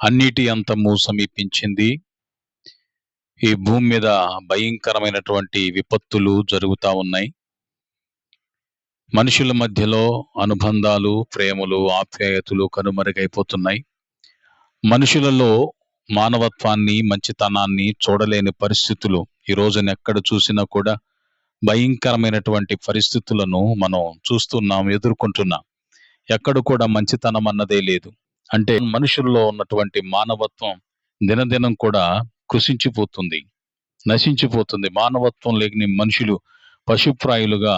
అన్నిటి అంతము సమీపించింది. ఈ భూమి మీద భయంకరమైనటువంటి విపత్తులు జరుగుతా ఉన్నాయి. మనుషుల మధ్యలో అనుబంధాలు, ప్రేమలు, ఆప్యాయతలు కనుమరుగైపోతున్నాయి. మనుషులలో మానవత్వాన్ని, మంచితనాన్ని చూడలేని పరిస్థితులు ఈ రోజున ఎక్కడ చూసినా కూడా భయంకరమైనటువంటి పరిస్థితులను మనం చూస్తున్నాం, ఎదుర్కొంటున్నాం. ఎక్కడ కూడా మంచితనం అన్నదే లేదు. అంటే మనుషుల్లో ఉన్నటువంటి మానవత్వం దినదినం కూడా కృషించిపోతుంది, నశించిపోతుంది. మానవత్వం లేని మనుషులు పశుప్రాయులుగా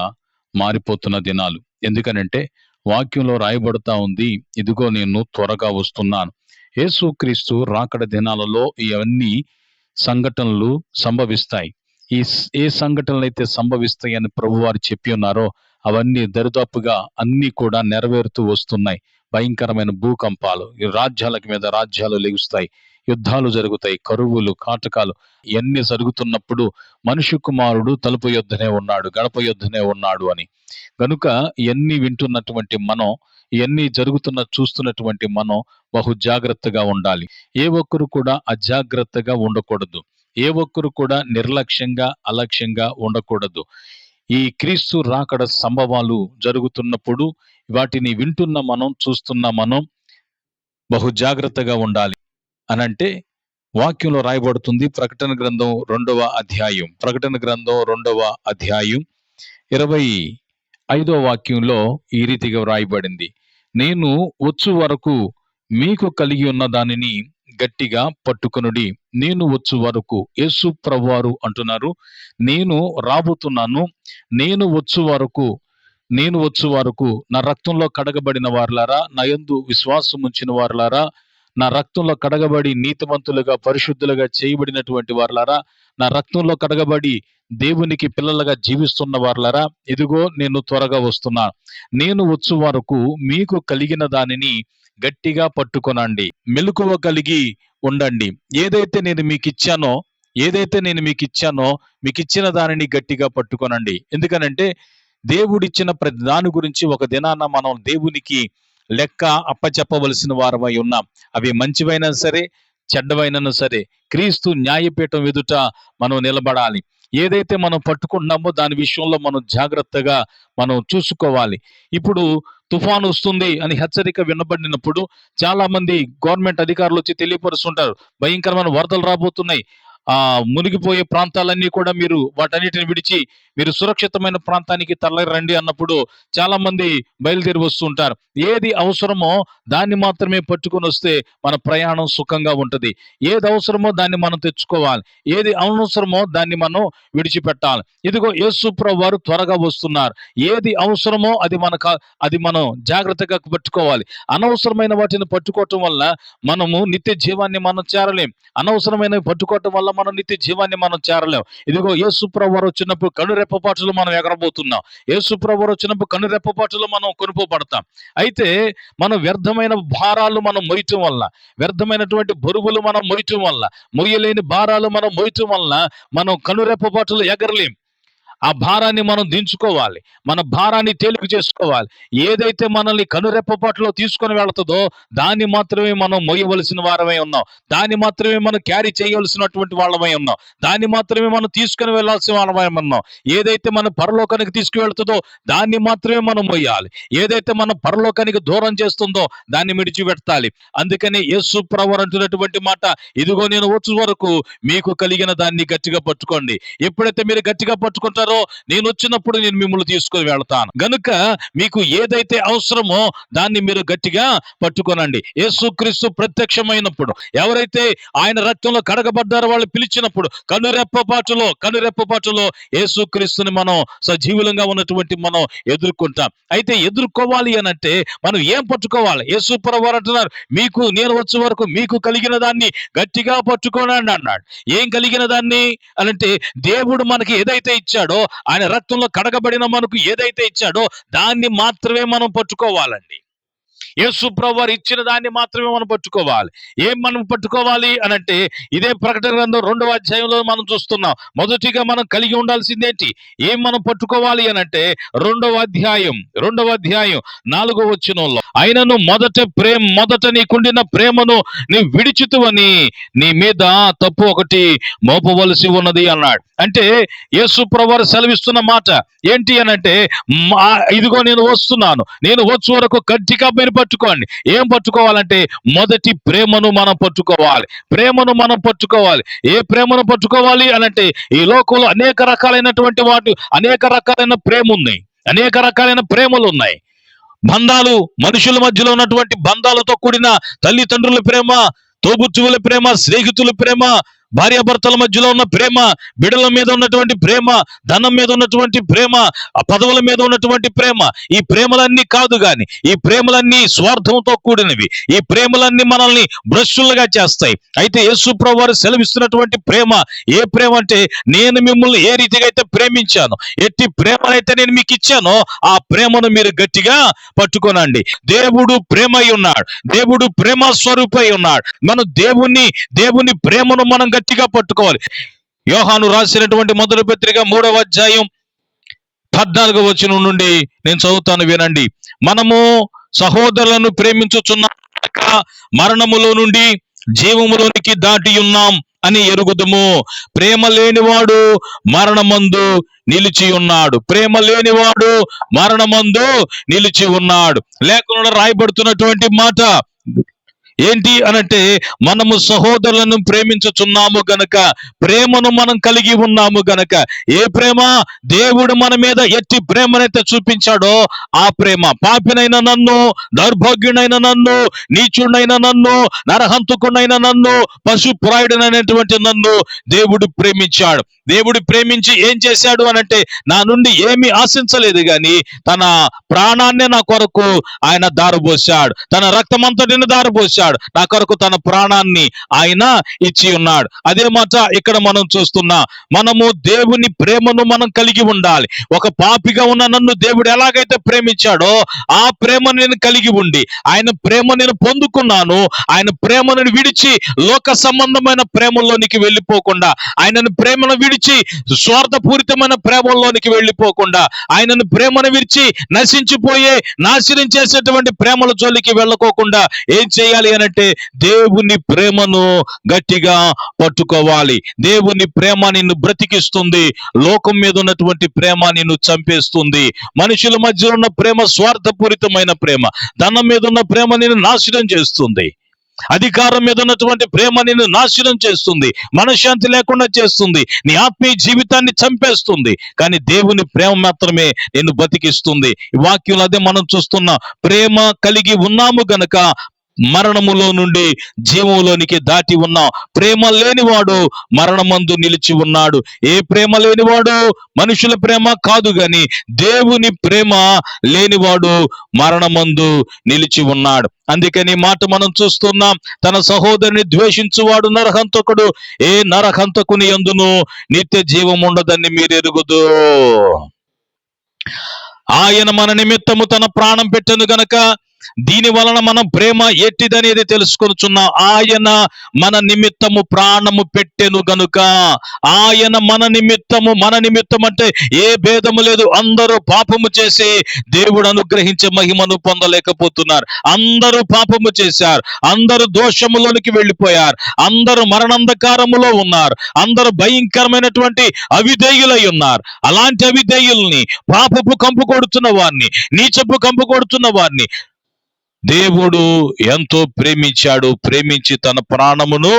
మారిపోతున్న దినాలు. ఎందుకనంటే వాక్యంలో రాయబడతా ఉంది, ఇదిగో నేను త్వరగా వస్తున్నాను. యేసుక్రీస్తు రాకడ దినాలలో ఇవన్నీ సంఘటనలు సంభవిస్తాయి. ఏ సంఘటనలు అయితే సంభవిస్తాయని ప్రభువారు చెప్పి ఉన్నారో అవన్నీ దరిదాపుగా అన్ని కూడా నెరవేరుతూ వస్తున్నాయి. భయంకరమైన భూకంపాలు, ఈ రాజ్యాల మీద రాజ్యాలు లెగుస్తాయి, యుద్ధాలు జరుగుతాయి, కరువులు, కాటకాలు ఇవన్నీ జరుగుతున్నప్పుడు మనుష్య కుమారుడు తలుపు యొద్దనే ఉన్నాడు, గడప యొద్దనే ఉన్నాడు అని. గనుక ఇవన్నీ వింటున్నటువంటి మనం, ఇవన్నీ చూస్తున్నటువంటి మనం బహు జాగ్రత్తగా ఉండాలి. ఏ ఒక్కరు కూడా అజాగ్రత్తగా ఉండకూడదు. ఏ ఒక్కరు కూడా నిర్లక్ష్యంగా, అలక్ష్యంగా ఉండకూడదు. ఈ క్రీస్తు రాకడ సంభవాలు జరుగుతున్నప్పుడు వాటిని వింటున్న మనం, చూస్తున్న మనం బహు జాగ్రత్తగా ఉండాలి. అనంటే వాక్యంలో రాయబడుతుంది, ప్రకటన గ్రంథం 2వ అధ్యాయం, 25వ వాక్యంలో ఈ రీతిగా వ్రాయబడింది. నేను వచ్చు వరకు మీకు కలిగి ఉన్న దానిని గట్టిగా పట్టుకొనుడి. నేను వచ్చు వరకు, యేసు ప్రభువారు అంటున్నారు, నేను రాబోతున్నాను. నేను వచ్చు వరకు నా రక్తంలో కడగబడిన వారులారా, నా యందు విశ్వాసం ఉంచిన వారులారా, నా రక్తంలో కడగబడి నీతిమంతులుగా, పరిశుద్ధులుగా చేయబడినటువంటి వారులారా, నా రక్తంలో కడగబడి దేవునికి పిల్లలుగా జీవిస్తున్న వారులారా, ఇదిగో నేను త్వరగా వస్తున్నాను. నేను వచ్చు వరకు మీకు కలిగిన దానిని గట్టిగా పట్టుకొనండి, మెలకువ కలిగి ఉండండి. ఏదైతే నేను మీకు ఇచ్చానో మీకు ఇచ్చిన దానిని గట్టిగా పట్టుకొనండి. ఎందుకనంటే దేవుడిచ్చిన ప్రతి దాని గురించి ఒక దినాన మనం దేవునికి లెక్క అప్పచెప్పవలసిన వారమై ఉన్నాం. అవి మంచివైనా సరే, చెడ్డవైనా సరే, క్రీస్తు న్యాయపీఠం ఎదుట మనం నిలబడాలి. ఏదైతే మనం పట్టుకుంటున్నామో దాని విషయంలో మనం జాగ్రత్తగా మనం చూసుకోవాలి. ఇప్పుడు తుఫాను వస్తుంది అని హెచ్చరిక వినబడినప్పుడు చాలా మంది గవర్నమెంట్ అధికారులు వచ్చి తెలియపరుస్తుంటారు, భయంకరమైన వరదలు రాబోతున్నాయి, మునిగిపోయే ప్రాంతాలన్నీ కూడా మీరు వాటన్నిటిని విడిచి మీరు సురక్షితమైన ప్రాంతానికి తరలిరండి అన్నప్పుడు చాలా మంది బయలుదేరి వస్తుంటారు. ఏది అవసరమో దాన్ని మాత్రమే పట్టుకొని వస్తే మన ప్రయాణం సుఖంగా ఉంటుంది. ఏది అవసరమో దాన్ని మనం తెచ్చుకోవాలి, ఏది అనవసరమో దాన్ని మనం విడిచిపెట్టాలి. ఇదిగో యేసు ప్రభువు వారు త్వరగా వస్తున్నారు. ఏది అవసరమో అది మనం జాగ్రత్తగా పట్టుకోవాలి. అనవసరమైన వాటిని పట్టుకోవటం వల్ల మనము నిత్య జీవాన్ని మనం చేరలేం. అనవసరమైనవి పట్టుకోవటం వల్ల మనం నిత్య జీవాన్ని మనం చేరలేం. ఇదిగో యేసు ప్రభువు వారు వచ్చినప్పుడు కనురెప్పపాటులో మనం ఎగరబోతున్నాం. యేసు ప్రభువు వారు వచ్చినప్పుడు కనురెప్పపాటులో మనం కొనుక్కోబడతాం. అయితే మనం వ్యర్థమైన భారాలు మనం మోయటం వల్ల, వ్యర్థమైనటువంటి బరువులు మనం మోయటం వల్ల, మొయ్యలేని భారాలు మనం మోయటం వల్ల మనం కనురెప్పపాటులో ఎగరలేం. ఆ భారాన్ని మనం దించుకోవాలి, మన భారాన్ని తేలిక చేసుకోవాలి. ఏదైతే మనల్ని కనురెప్పపాటులో తీసుకొని వెళుతుందో దాన్ని మాత్రమే మనం మోయవలసిన వారమై ఉన్నాం, దాన్ని మాత్రమే మనం క్యారీ చేయవలసినటువంటి వాళ్ళమై ఉన్నాం, దాన్ని మాత్రమే మనం తీసుకుని వెళ్ళాల్సిన వాళ్ళమై ఉన్నాం. ఏదైతే మన పరలోకానికి తీసుకువెళ్తుందో దాన్ని మాత్రమే మనం మోయాలి. ఏదైతే మన పరలోకానికి దూరం చేస్తుందో దాన్ని విడిచిపెట్టాలి. అందుకని యేసు ప్రభువు అంటున్నటువంటి మాట, ఇదిగో నేను వచ్చు వరకు మీకు కలిగిన దాన్ని గట్టిగా పట్టుకోండి. ఎప్పుడైతే మీరు గట్టిగా పట్టుకుంటారో నేను వచ్చినప్పుడు నేను మిమ్మల్ని తీసుకొని వెళ్తాను. గనుక మీకు ఏదైతే అవసరమో దాన్ని మీరు గట్టిగా పట్టుకోనండి. యేసుక్రీస్తు ప్రత్యక్షమైనప్పుడు, ఎవరైతే ఆయన రక్తంలో కడగబడ్డారో వాళ్ళు పిలిచినప్పుడు కనురెప్పపాటులో యేసుక్రీస్తుని మనం సజీవులంగా ఉన్నటువంటి మనం ఎదుర్కొంటాం. అయితే ఎదుర్కోవాలి అనంటే మనం ఏం పట్టుకోవాలి? యేసు ప్రభువు అంటున్నారు, మీకు నేను వచ్చే వరకు మీకు కలిగిన దాన్ని గట్టిగా పట్టుకోనండి అన్నాడు. ఏం కలిగిన దాన్ని అనంటే దేవుడు మనకి ఏదైతే ఇచ్చాడో, ఆయన రక్తంలో కడగబడిన మనకు ఏదైతే ఇచ్చాడో దాన్ని మాత్రమే మనం పట్టుకోవాలండి. యేసు ప్రభువారు ఇచ్చిన దాన్ని మాత్రమే మనం పట్టుకోవాలి. ఏం మనం పట్టుకోవాలి అనంటే ఇదే ప్రకటన గ్రంథం 2వ అధ్యాయంలో మనం చూస్తున్నాం. మొదటిగా మనం కలిగి ఉండాల్సిందేంటి, ఏం మనం పట్టుకోవాలి అనంటే 2వ అధ్యాయం 4వ వచనంలో, ఆయనను మొదట నీకుండిన ప్రేమను నీ విడిచితువని నీ మీద తప్పు ఒకటి మోపవలసి ఉన్నది అన్నాడు. అంటే యేసు ప్రభువారు సెలవిస్తున్న మాట ఏంటి అనంటే, ఇదిగో నేను వస్తున్నాను, నేను వచ్చే వరకు గట్టిగా మీరు పట్టుకోండి. ఏం పట్టుకోవాలంటే మొదటి ప్రేమను మనం పట్టుకోవాలి. ప్రేమను మనం పట్టుకోవాలి. ఏ ప్రేమను పట్టుకోవాలి అనంటే, ఈ లోకంలో అనేక రకాలైన ప్రేమ ఉన్నాయి, అనేక రకాలైన ప్రేమలు ఉన్నాయి. బంధాలు, మనుషుల మధ్యలో ఉన్నటువంటి బంధాలతో కూడిన తల్లిదండ్రుల ప్రేమ, తోబుట్టువుల ప్రేమ, స్నేహితుల ప్రేమ, భార్యాభర్తల మధ్యలో ఉన్న ప్రేమ, బిడల మీద ఉన్నటువంటి ప్రేమ, ధనం మీద ఉన్నటువంటి ప్రేమ, ఆ పదవుల మీద ఉన్నటువంటి ప్రేమ, ఈ ప్రేమలన్నీ కాదు గాని ఈ ప్రేమలన్నీ స్వార్థంతో కూడినవి. ఈ ప్రేమలన్నీ మనల్ని భ్రష్టులుగా చేస్తాయి. అయితే యేసు ప్రభువారు సెలవిస్తున్నటువంటి ప్రేమ ఏ ప్రేమ అంటే, నేను మిమ్మల్ని ఏ రీతిగా అయితే ప్రేమించాను, ఎట్టి ప్రేమనైతే నేను మీకు ఇచ్చానో ఆ ప్రేమను మీరు గట్టిగా పట్టుకోనండి. దేవుడు ప్రేమై ఉన్నాడు, దేవుడు ప్రేమ స్వరూపై ఉన్నాడు. మనం దేవుని ప్రేమను మనం గట్టిగా పట్టుకోవాలి. యోహాను రాసినటువంటి మొదటి పత్రిక 3వ అధ్యాయం 14వ వచనం నుండి నేను చదువుతాను, వినండి. మనము సహోదరులను ప్రేమించుచున్నాం, మరణములో నుండి జీవములోనికి దాటి ఉన్నాం అని ఎరుగుదుము. ప్రేమ లేనివాడు మరణమందు నిలిచి ఉన్నాడు. ప్రేమ లేనివాడు మరణమందు నిలిచి ఉన్నాడు. లేఖనంలో రాయబడుతున్నటువంటి మాట ఏంటి అనంటే, మనము సహోదరులను ప్రేమించుచున్నాము గనక, ప్రేమను మనం కలిగి ఉన్నాము గనక. ఏ ప్రేమ? దేవుడు మన మీద ఎట్టి ప్రేమనైతే చూపించాడో ఆ ప్రేమ. పాపినైన నన్ను, దౌర్భాగ్యునైన నన్ను, నీచుడైన నన్ను, నరహంతకునైన నన్ను, పశుప్రాయుడనైనటువంటి నన్ను దేవుడు ప్రేమించాడు. దేవుడు ప్రేమించి ఏం చేశాడు అనంటే, నా నుండి ఏమీ ఆశించలేదు గాని తన ప్రాణాన్ని నా కొరకు ఆయన దారబోశాడు, తన రక్తమంతటిని దారబోశాడు, నా కొరకు తన ప్రాణాన్ని ఆయన ఇచ్చి ఉన్నాడు. అదే మాట ఇక్కడ మనం చూస్తున్నా. మనము దేవుని ప్రేమను మనం కలిగి ఉండాలి. ఒక పాపిగా ఉన్న నన్ను దేవుడు ఎలాగైతే ప్రేమించాడో ఆ ప్రేమను నేను కలిగి ఉండి, ఆయన ప్రేమ నేను పొందుకున్నాను. ఆయన ప్రేమను విడిచి లోక సంబంధమైన ప్రేమలోనికి వెళ్ళిపోకుండా, ఆయనను ప్రేమను విడిచి స్వార్థపూరితమైన ప్రేమలోనికి వెళ్ళిపోకుండా, ఆయనను ప్రేమను విడిచి నాశనం చేసేటువంటి ప్రేమల జోలికి వెళ్ళకోకుండా ఏం చేయాలి అనంటే, దేవుని ప్రేమను గట్టిగా పట్టుకోవాలి. దేవుని ప్రేమ నిన్ను బ్రతికిస్తుంది. లోకం మీద ఉన్నటువంటి ప్రేమ నిన్ను చంపేస్తుంది. మనుషుల మధ్య ఉన్న ప్రేమ స్వార్థపూరితమైన ప్రేమ, ధనం మీద ఉన్న ప్రేమ నిన్ను నాశనం చేస్తుంది. అధికారం మీద ఉన్నటువంటి ప్రేమ నిన్ను నాశనం చేస్తుంది, మనశ్శాంతి లేకుండా చేస్తుంది, నీ ఆత్మీయ జీవితాన్ని చంపేస్తుంది. కానీ దేవుని ప్రేమ మాత్రమే నిన్ను బతికిస్తుంది. ఈ వాక్యంలో అదే మనం చూస్తున్నాం. ప్రేమ కలిగి ఉన్నాము గనక మరణములో నుండి జీవములోనికి దాటి ఉన్నాం. ప్రేమ లేనివాడు మరణమందు నిలిచి ఉన్నాడు. ఏ ప్రేమ లేనివాడు? మనుషుల ప్రేమ కాదు గాని దేవుని ప్రేమ లేనివాడు మరణమందు నిలిచి ఉన్నాడు. అందుకని మాట మనం చూస్తున్నాం. తన సహోదరుని ద్వేషించువాడు నరహంతకుడు, ఏ నరహంతకుని యందును నిత్య జీవం ఉండదని మీరు ఎరుగుదు. ఆయన మన నిమిత్తము తన ప్రాణం పెట్టెను గనక దీని వలన మనం ప్రేమ ఎట్టిదనేది తెలుసుకొనుచున్నాం. ఆయన మన నిమిత్తము ప్రాణము పెట్టెను గనుక, ఆయన మన నిమిత్తం అంటే ఏ భేదము లేదు. అందరూ పాపము చేసి దేవుడు అనుగ్రహించే మహిమను పొందలేకపోతున్నారు. అందరూ పాపము చేశారు, అందరూ దోషములోనికి వెళ్ళిపోయారు, అందరూ మరణాంధకారములో ఉన్నారు, అందరూ భయంకరమైనటువంటి అవిధేయులై ఉన్నారు. అలాంటి అవిధేయుల్ని, పాపపు కంపు కొడుతున్న వారిని, నీచపు కంపు కొడుతున్న వారిని దేవుడు ఎంతో ప్రేమించాడు. ప్రేమించి తన ప్రాణమును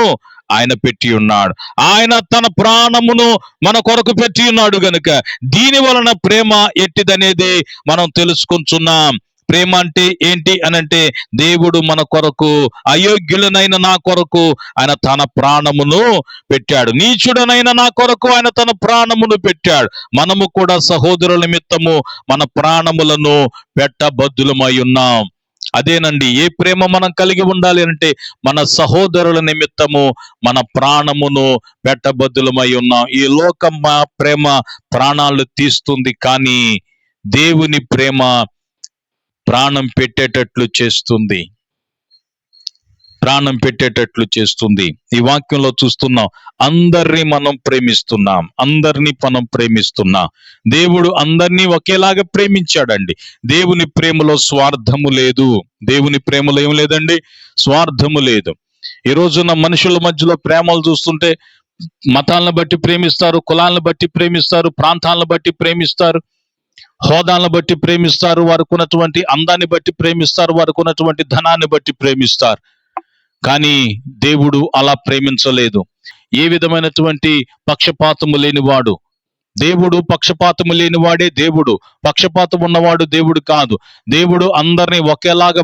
ఆయన పెట్టి ఉన్నాడు. ఆయన తన ప్రాణమును మన కొరకు పెట్టి ఉన్నాడు గనుక దీని వలన ప్రేమ ఎట్టిదనేది మనం తెలుసుకుంటున్నాం. ప్రేమ అంటే ఏంటి అనంటే, దేవుడు మన కొరకు, అయోగ్యులనైన నా కొరకు ఆయన తన ప్రాణమును పెట్టాడు, నీచుడనైన నా కొరకు ఆయన తన ప్రాణమును పెట్టాడు. మనము కూడా సహోదరుల నిమిత్తము మన ప్రాణములను పెట్టబద్దులమై ఉన్నాం. అదేనండి, ఏ ప్రేమ మనం కలిగి ఉండాలి అంటే, మన సహోదరుల నిమిత్తము మన ప్రాణమును పెట్టబద్దులమై ఉన్నాం. ఈ లోకం ప్రేమ ప్రాణాలు తీస్తుంది, కానీ దేవుని ప్రేమ ప్రాణం పెట్టేటట్లు చేస్తుంది. ప్రాణం పెట్టేటట్లు చేస్తుంది. ఈ వాక్యంలో చూస్తున్నాం, అందరినీ మనం ప్రేమిస్తున్నాం. అందరినీ మనం ప్రేమిస్తున్నాం. దేవుడు అందరినీ ఒకేలాగా ప్రేమించాడండి. దేవుని ప్రేమలో స్వార్థము లేదు. దేవుని ప్రేమలో ఏం లేదండి? స్వార్థము లేదు. ఈ రోజున మనుషుల మధ్యలో ప్రేమలు చూస్తుంటే మతాలను బట్టి ప్రేమిస్తారు, కులాలను బట్టి ప్రేమిస్తారు, ప్రాంతాలను బట్టి ప్రేమిస్తారు, హోదాలను బట్టి ప్రేమిస్తారు, వారికి ఉన్నటువంటి అందాన్ని బట్టి ప్రేమిస్తారు, వారికి ఉన్నటువంటి ధనాన్ని బట్టి ప్రేమిస్తారు. కానీ దేవుడు అలా ప్రేమించలేదు. ఏ విధమైనటువంటి పక్షపాతము లేనివాడు దేవుడు. పక్షపాతము లేనివాడే దేవుడు. పక్షపాతం ఉన్నవాడు దేవుడు కాదు. దేవుడు అందరినీ ఒకేలాగా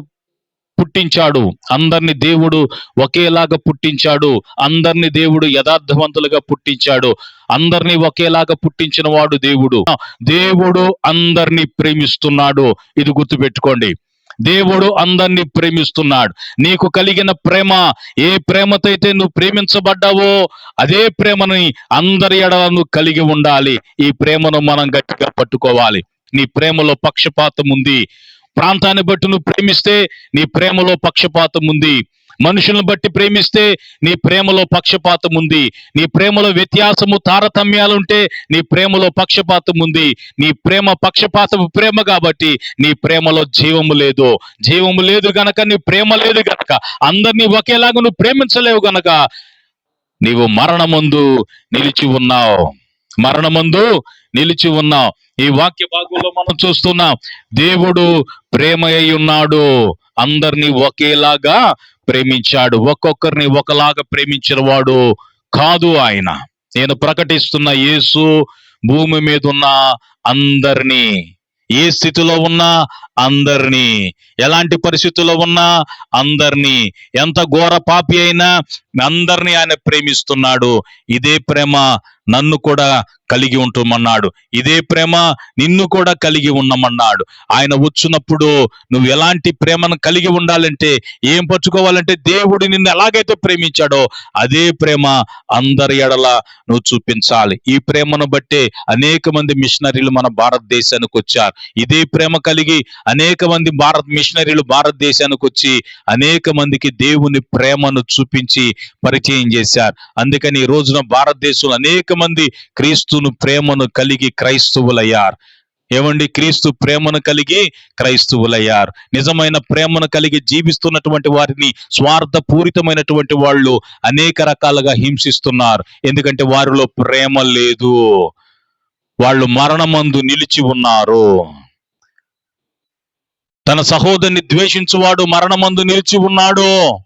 పుట్టించాడు. అందరిని దేవుడు ఒకేలాగా పుట్టించాడు. అందరిని దేవుడు యథార్థవంతులుగా పుట్టించాడు. అందరినీ ఒకేలాగా పుట్టించిన వాడు దేవుడు. దేవుడు అందరినీ ప్రేమిస్తున్నాడు. ఇది గుర్తుపెట్టుకోండి. దేవుడు అందరినీ ప్రేమిస్తున్నాడు. నీకు కలిగిన ప్రేమ, ఏ ప్రేమతో అయితే నువ్వు ప్రేమించబడ్డావో అదే ప్రేమని అందరి ఎడల నువ్వు కలిగి ఉండాలి. ఈ ప్రేమను మనం గట్టిగా పట్టుకోవాలి. నీ ప్రేమలో పక్షపాతం ఉంది. ప్రాంతాన్ని బట్టి నువ్వు ప్రేమిస్తే నీ ప్రేమలో పక్షపాతం ఉంది. మనుషులను బట్టి ప్రేమిస్తే నీ ప్రేమలో పక్షపాతం ఉంది. నీ ప్రేమలో వ్యత్యాసము, తారతమ్యాలుంటే నీ ప్రేమలో పక్షపాతం ఉంది. నీ ప్రేమ పక్షపాతపు ప్రేమ కాబట్టి నీ ప్రేమలో జీవము లేదు. జీవము లేదు గనక, నీ ప్రేమ లేదు గనక, అందరినీ ఒకేలాగా నువ్వు ప్రేమించలేవు గనక నీవు మరణమందు నిలిచి ఉన్నావు. మరణమందు నిలిచి ఉన్నావు. ఈ వాక్య భాగంలో మనం చూస్తున్నాం, దేవుడు ప్రేమ అయి ఉన్నాడు. అందరినీ ఒకేలాగా ప్రేమించాడు. ఒక్కొక్కరిని ఒకలాగా ప్రేమించిన వాడు కాదు ఆయన. నేను ప్రకటిస్తున్న యేసు భూమి మీద ఉన్న అందరినీ, ఏ స్థితిలో ఉన్నా అందరినీ, ఎలాంటి పరిస్థితుల్లో ఉన్నా అందరినీ, ఎంత ఘోర పాపి అయినా అందరినీ ఆయన ప్రేమిస్తున్నాడు. ఇదే ప్రేమ నన్ను కూడా కలిగి ఉంటుమన్నాడు. ఇదే ప్రేమ నిన్ను కూడా కలిగి ఉండమన్నాడు. ఆయన వచ్చినప్పుడు నువ్వు ఎలాంటి ప్రేమను కలిగి ఉండాలంటే, ఏం పట్టుకోవాలంటే, దేవుడు నిన్ను ఎలాగైతే ప్రేమించాడో అదే ప్రేమ అందరి ఎడల నువ్వు చూపించాలి. ఈ ప్రేమను బట్టే అనేక మంది మిషనరీలు మన భారతదేశానికి వచ్చారు. ఇదే ప్రేమ కలిగి అనేక మంది మిషనరీలు భారతదేశానికి వచ్చి అనేక మందికి దేవుని ప్రేమను చూపించి పరిచయం చేశారు. అందుకని ఈ రోజున భారతదేశంలో అనేక మంది క్రీస్తును ప్రేమను కలిగి క్రైస్తవులయ్యారు. ఏమండి? క్రీస్తు ప్రేమను కలిగి క్రైస్తవులయ్యారు. నిజమైన ప్రేమను కలిగి జీవిస్తున్నటువంటి వారిని స్వార్థపూరితమైనటువంటి వాళ్ళు అనేక రకాలుగా హింసిస్తున్నారు. ఎందుకంటే వారిలో ప్రేమ లేదు. వాళ్ళు మరణమందు నిలిచి ఉన్నారు. తన సహోదరుని ద్వేషించువాడు మరణమందు నిలిచి ఉన్నాడు.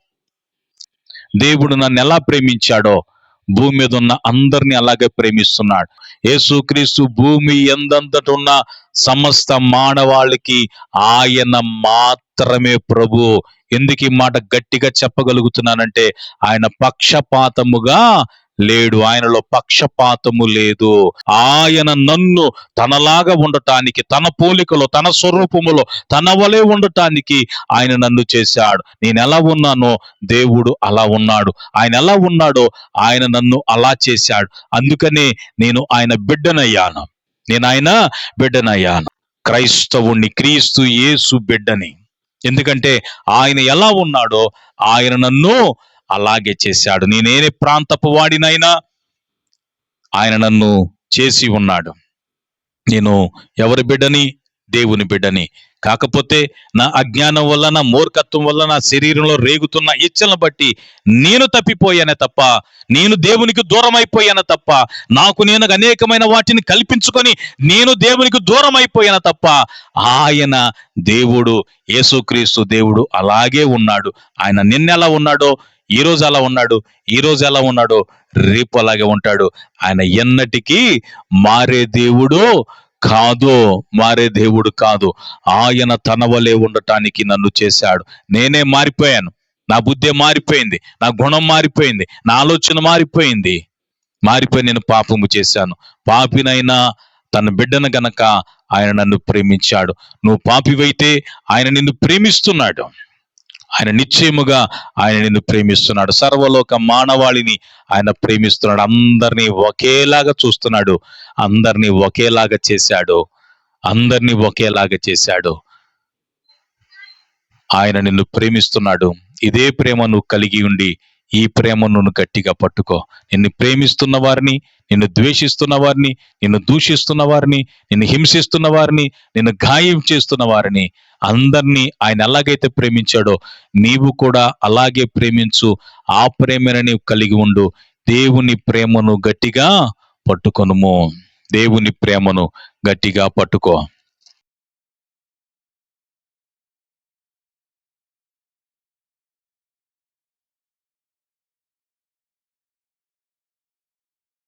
దేవుడు నన్ను ఎలా ప్రేమించాడో భూమి మీద ఉన్న అందరినీ అలాగే ప్రేమిస్తున్నాడు. యేసుక్రీస్తు భూమి ఎందంతట ఉన్న సమస్త మానవాళికి ఆయన మాత్రమే ప్రభు. ఎందుకు ఈ మాట గట్టిగా చెప్పగలుగుతున్నానంటే, ఆయన పక్షపాతముగా లేడు. ఆయనలో పక్షపాతము లేదు. ఆయన నన్ను తనలాగా ఉండటానికి, తన పోలికలో, తన స్వరూపములో, తన వలె ఉండటానికి ఆయన నన్ను చేశాడు. నేను ఎలా ఉన్నానో దేవుడు అలా ఉన్నాడు. ఆయన ఎలా ఉన్నాడో ఆయన నన్ను అలా చేశాడు. అందుకనే నేను ఆయన బిడ్డనయ్యాను. నేను ఆయన బిడ్డనయ్యాను. క్రైస్తవుణ్ణి, క్రీస్తు యేసు బిడ్డని. ఎందుకంటే ఆయన ఎలా ఉన్నాడో ఆయన నన్ను అలాగే చేశాడు. నేనే ప్రాంతపు వాడినైనా ఆయన నన్ను చేసి ఉన్నాడు. నేను ఎవరి బిడ్డని? దేవుని బిడ్డని. కాకపోతే నా అజ్ఞానం వల్ల, నా మూర్ఖత్వం వల్ల, నా శరీరంలో రేగుతున్న ఇచ్చలను బట్టి నేను తప్పిపోయానే తప్ప, నేను దేవునికి దూరం అయిపోయాను తప్ప, నాకు నేను అనేకమైన వాటిని కల్పించుకొని నేను దేవునికి దూరం అయిపోయాను తప్ప, ఆయన దేవుడు, యేసుక్రీస్తు దేవుడు అలాగే ఉన్నాడు. ఆయన నిన్నెలా ఉన్నాడో ఈ రోజు అలా ఉన్నాడు, ఈ రోజు ఎలా ఉన్నాడో రేపు అలాగే ఉంటాడు. ఆయన ఎన్నటికీ మారే దేవుడు కాదు. మారే దేవుడు కాదు. ఆయన తన వలె ఉండటానికి నన్ను చేశాడు. నేనే మారిపోయాను. నా బుద్ధి మారిపోయింది, నా గుణం మారిపోయింది, నా ఆలోచన మారిపోయింది. మారిపోయి నేను పాపము చేశాను. పాపినైనా తన బిడ్డను గనక ఆయన నన్ను ప్రేమించాడు. నువ్వు పాపివైతే ఆయన నిన్ను ప్రేమిస్తున్నాడు. ఆయన నిశ్చయముగా ఆయన నిన్ను ప్రేమిస్తున్నాడు. సర్వలోక మానవాళిని ఆయన ప్రేమిస్తున్నాడు. అందరినీ ఒకేలాగా చూస్తున్నాడు. అందరినీ ఒకేలాగా చేశాడు. అందరినీ ఒకేలాగా చేశాడు. ఆయన నిన్ను ప్రేమిస్తున్నాడు. ఇదే ప్రేమ నువ్వు కలిగి ఉండి ఈ ప్రేమను నువ్వు గట్టిగా పట్టుకో. నిన్ను ప్రేమిస్తున్న వారిని, నిన్ను ద్వేషిస్తున్న వారిని, నిన్ను దూషిస్తున్న వారిని, నిన్ను హింసిస్తున్న వారిని, నిన్ను గాయం చేస్తున్న వారిని అందరినీ ఆయన ఎలాగైతే ప్రేమించాడో నీవు కూడా అలాగే ప్రేమించు. ఆ ప్రేమను నీవు కలిగి ఉండు. దేవుని ప్రేమను గట్టిగా పట్టుకొనుము. దేవుని ప్రేమను గట్టిగా పట్టుకో.